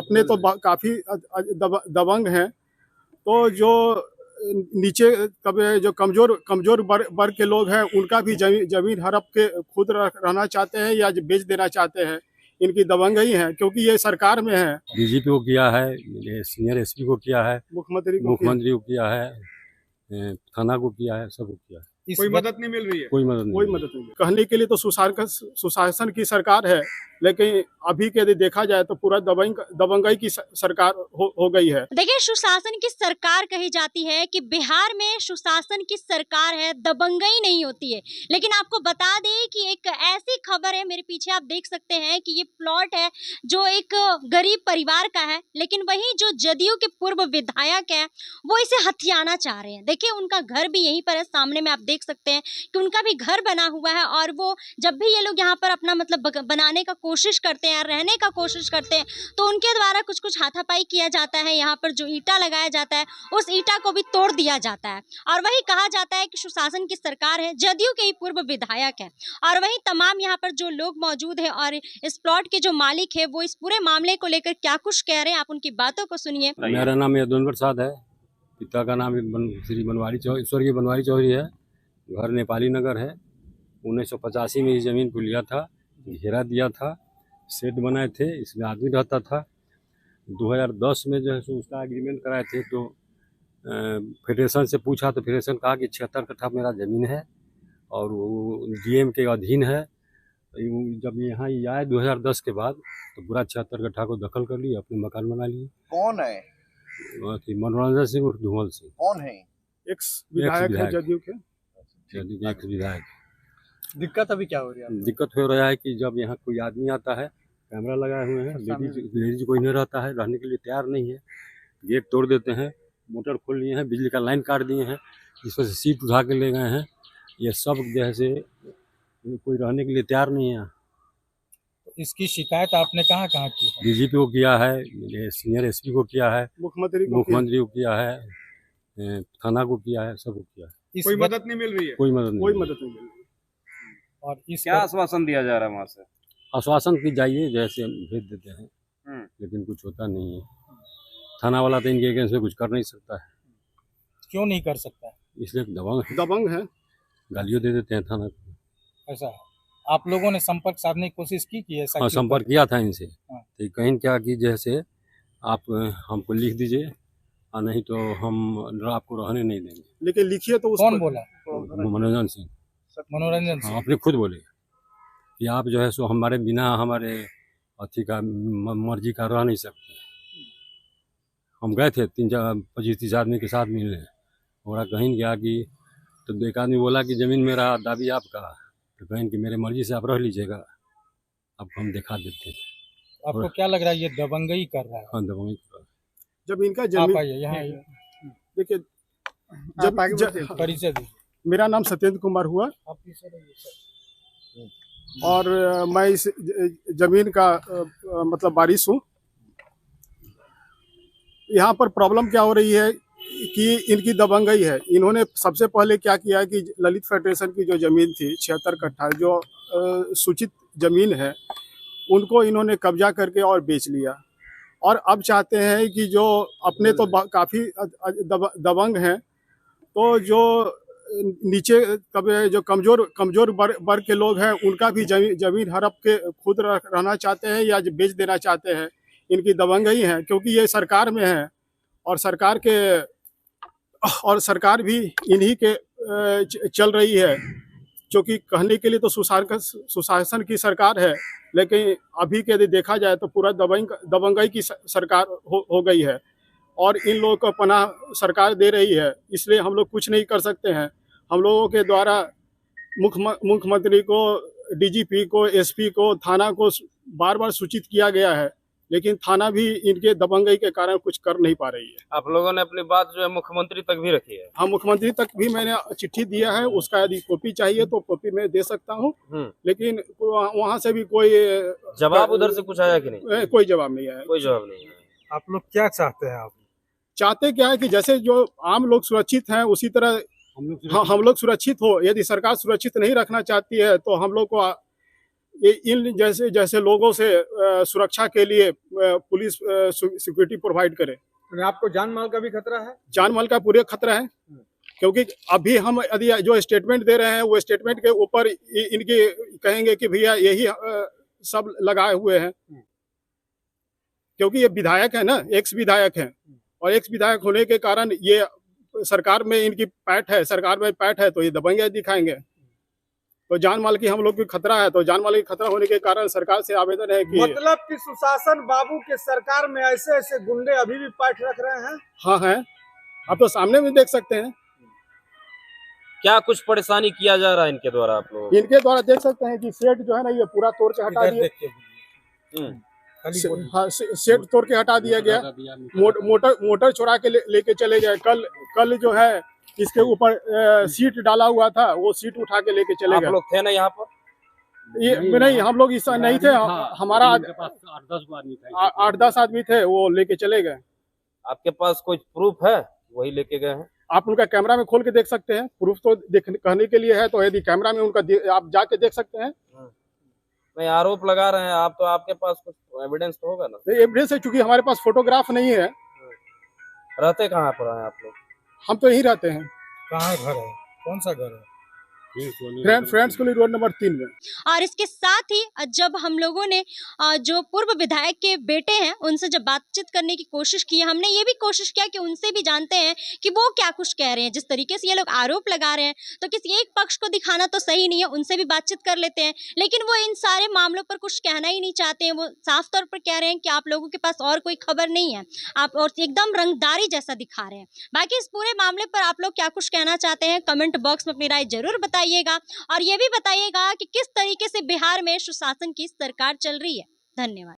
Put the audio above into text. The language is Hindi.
अपने तो काफी दबंग हैं, तो जो नीचे जो कमजोर वर्ग के लोग हैं उनका भी जमीन हड़प के खुद रहना चाहते हैं या बेच देना चाहते हैं। इनकी दबंगई है, क्योंकि ये सरकार में है। डीजीपी को किया है, सीनियर एसपी को किया है, मुख्यमंत्री को किया है, थाना को किया है, सबको किया है। कोई मदद नहीं मिल रही है। कोई मदद नहीं। कहने के लिए तो सुशासन की सरकार है, लेकिन अभी के यदि देखा जाए तो पूरा दबंगई की सरकार हो गई है। देखिए, सुशासन की सरकार कही जाती है कि बिहार में सुशासन की सरकार है, दबंगई नहीं होती है। लेकिन आपको बता दें कि एक ऐसी खबर है, मेरे पीछे आप देख सकते हैं कि ये प्लॉट है जो एक गरीब परिवार का है, लेकिन वही जो जदयू के पूर्व विधायक है वो इसे हथियाना चाह रहे हैं। देखिए, उनका घर भी यहीं पर है, सामने में आप देख सकते हैं कि उनका भी घर बना हुआ है, और वो जब भी ये लोग यहाँ पर अपना मतलब बनाने का कोशिश करते हैं, रहने का कोशिश करते हैं, तो उनके द्वारा कुछ कुछ हाथापाई किया जाता है। यहाँ पर जो ईंटा लगाया जाता है उस ईंटा को भी तोड़ दिया जाता है, और वही कहा जाता है कि सुशासन की सरकार है, जदयू के ही पूर्व विधायक है। और वही तमाम यहाँ पर जो लोग मौजूद हैं और इस प्लॉट के जो मालिक है वो इस पूरे मामले को लेकर क्या कुछ कह रहे हैं, आप उनकी बातों को सुनिए। मेरा नाम यदुवंत प्रसाद है, पिता का नाम श्री बनवारी चौधरी, स्वर्गीय बनवारी चौधरी है। घर नेपाली नगर है। 1985 में इस जमीन को लिया था, घेरा दिया था, शेड बनाए थे, इसमें आदमी रहता था। 2010 में जो है सो उसका एग्रीमेंट कराए थे, तो फेडरेशन से पूछा तो फेडरेशन कहा कि 76 कट्ठा मेरा ज़मीन है और वो डीएम के अधीन है। जब यहाँ आए 2010 के बाद तो पूरा 76 कट्ठा को दखल कर लिए, अपने मकान बना लिए। कौन है? मनोरंजन सिंह और धूमल सिंह। कौन है? एक्स विधायक है जदयू के। एक्स विधायक। दिक्कत अभी क्या हो रही है? दिक्कत हो रहा है कि जब यहाँ कोई आदमी आता है, कैमरा लगाए हुए हैं, लेडीज कोई नहीं रहता है, रहने के लिए तैयार नहीं है, गेट तोड़ देते हैं, मोटर खोल लिए हैं, बिजली का लाइन काट दिए हैं, इसमें से सीट उठा के ले गए हैं। ये सब जैसे कोई रहने के लिए तैयार नहीं है। इसकी शिकायत आपने कहाँ की है? डीजीपी को किया है, सीनियर एसपी को किया है, मुख्यमंत्री को किया है, थाना को किया है, सबको किया है। कोई मदद नहीं मिल रही है। कोई मदद नहीं मिल रही है। और इस क्या आश्वासन दिया जा रहा है वहाँ से? आश्वासन की जाइए, जैसे हम भेज देते हैं, लेकिन कुछ होता नहीं है। थाना वाला तो इनके अगेंस्ट में कुछ कर नहीं सकता है। क्यों नहीं कर सकता है? इसलिए दबंग है, गालियों दे देते हैं थाना को। ऐसा है। आप लोगों ने संपर्क साधने की कोशिश की ऐसा? हाँ, संपर्क किया था इनसे। तो कहीं क्या कि जैसे आप हमको लिख दीजिए, और नहीं तो हम आपको रहने नहीं देंगे। लेकिन लिखिए तो कौन बोला? मनोरंजन सिंह। मनोरंजन सिंह। अपने खुद बोले कि आप जो है सो हमारे बिना हमारे अथी का मर्जी का रह नहीं सकते। हम गए थे 25-30 आदमी के साथ मिलने, और कहीं गया कि तो एक आदमी बोला कि ज़मीन मेरा, दाबी आपका, तो कहीं कि मेरे मर्जी से आप रह लीजिएगा, आपको हम दिखा देते हैं। आपको क्या लग रहा है ये दबंगई कर रहा है? हाँ, दबंगई कर रहा है। जब इनका जमीन, यहाँ देखिए, परिचय दीजिए। मेरा नाम सत्येंद्र कुमार हुआ, और मैं इस जमीन का मतलब वारिस हूँ। यहाँ पर प्रॉब्लम क्या हो रही है कि इनकी दबंगई है। इन्होंने सबसे पहले क्या किया कि ललित फेडरेशन की जो ज़मीन थी 76 कट्ठा, जो सूचित ज़मीन है, उनको इन्होंने कब्जा करके और बेच लिया, और अब चाहते हैं कि जो अपने तो काफ़ी दबंग हैं, तो जो नीचे जो कमजोर वर्ग के लोग हैं उनका भी जमीन हड़प के खुद रहना चाहते हैं या बेच देना चाहते हैं। इनकी दबंगई है, क्योंकि ये सरकार में है, और सरकार भी इन्हीं के चल रही है। क्योंकि कहने के लिए तो सुशासन की सरकार है, लेकिन अभी के यदि देखा जाए तो पूरा दबंगई की सरकार हो गई है, और इन लोगों को पनाह सरकार दे रही है। इसलिए हम लोग कुछ नहीं कर सकते हैं। हम लोगों के द्वारा मुख्यमंत्री को, डीजीपी को, एसपी को, थाना को बार बार सूचित किया गया है, लेकिन थाना भी इनके दबंगई के कारण कुछ कर नहीं पा रही है। आप लोगों ने अपनी बात जो है मुख्यमंत्री तक भी रखी है? हाँ, मुख्यमंत्री तक भी मैंने चिट्ठी दिया है। उसका यदि कॉपी चाहिए तो कॉपी मैं दे सकता हूँ, लेकिन वहाँ से भी कोई जवाब उधर से कुछ आया कि नहीं? कोई जवाब नहीं आया। कोई जवाब नहीं है। आप लोग क्या चाहते हैं? आप चाहते क्या है कि जैसे जो आम लोग सुरक्षित हैं उसी तरह हम लोग सुरक्षित हो। यदि सरकार सुरक्षित नहीं रखना चाहती है तो हम लोग को इन जैसे जैसे लोगों से सुरक्षा के लिए पुलिस सिक्योरिटी प्रोवाइड करे। आपको जान माल का भी खतरा है? जान माल का पूरे खतरा है, क्योंकि अभी हम यदि जो स्टेटमेंट दे रहे हैं वो स्टेटमेंट के ऊपर इनके कहेंगे कि भैया यही सब लगाए हुए हैं, क्योंकि ये विधायक है ना, एक्स विधायक है, और एक्स विधायक होने के कारण ये सरकार में इनकी पैठ है, सरकार में पैठ है, तो ये दबंगे दिखाएंगे। तो जान माल की हम लोग की खतरा है, तो जान माल की खतरा होने के कारण सरकार से आवेदन है कि मतलब कि सुशासन बाबू के सरकार में ऐसे ऐसे गुंडे अभी भी पैठ रख रहे हैं? हाँ है, आप तो सामने में देख सकते हैं। क्या कुछ परेशानी किया जा रहा है इनके द्वारा? आप लोग इनके द्वारा देख सकते हैं कि सेट जो है ना, ये पूरा तोड़ के हटा दिया। हाँ, सेट तोड़ के हटा दिया गया। मोटर चुरा के लेके चले गए। कल जो है इसके ऊपर सीट डाला हुआ था, वो सीट उठा के लेके चले गए। आप लोग थे ना यहाँ पर? ये नहीं, हम लोग इस नहीं थे, हमारा 8-10 आदमी थे, वो लेके चले गए। आपके पास कोई प्रूफ है? वही लेके गए हैं? आप उनका कैमरा में खोल के देख सकते हैं। प्रूफ तो कहने के लिए है, तो यदि कैमरा में उनका आप जाके देख सकते हैं। नहीं, आरोप लगा रहे हैं आप, तो आपके पास कुछ एविडेंस तो होगा ना? एविडेंस है, चूंकि हमारे पास फोटोग्राफ नहीं है। रहते कहाँ पर हैं आप लोग? हम तो यहीं रहते हैं। कहाँ घर है? कौन सा घर है? फ्रेंड्स कॉलोनी रोड नंबर 3 में। और इसके साथ ही जब हम लोगों ने जो पूर्व विधायक के बेटे हैं उनसे जब बातचीत करने की कोशिश की, हमने ये भी कोशिश किया कि उनसे भी जानते हैं कि वो क्या कुछ कह रहे हैं। जिस तरीके से ये लोग आरोप लगा रहे हैं, तो किसी एक पक्ष को दिखाना तो सही नहीं है, उनसे भी बातचीत कर लेते हैं। लेकिन वो इन सारे मामलों पर कुछ कहना ही नहीं चाहते हैं। वो साफ तौर पर कह रहे हैं कि आप लोगों के पास और कोई खबर नहीं है, आप और एकदम रंगदारी जैसा दिखा रहे हैं। बाकी इस पूरे मामले पर आप लोग क्या कुछ कहना चाहते हैं, कमेंट बॉक्स में अपनी राय जरूर बताइएगा, और ये भी बताइएगा कि किस तरीके से बिहार में सुशासन की सरकार चल रही है। धन्यवाद।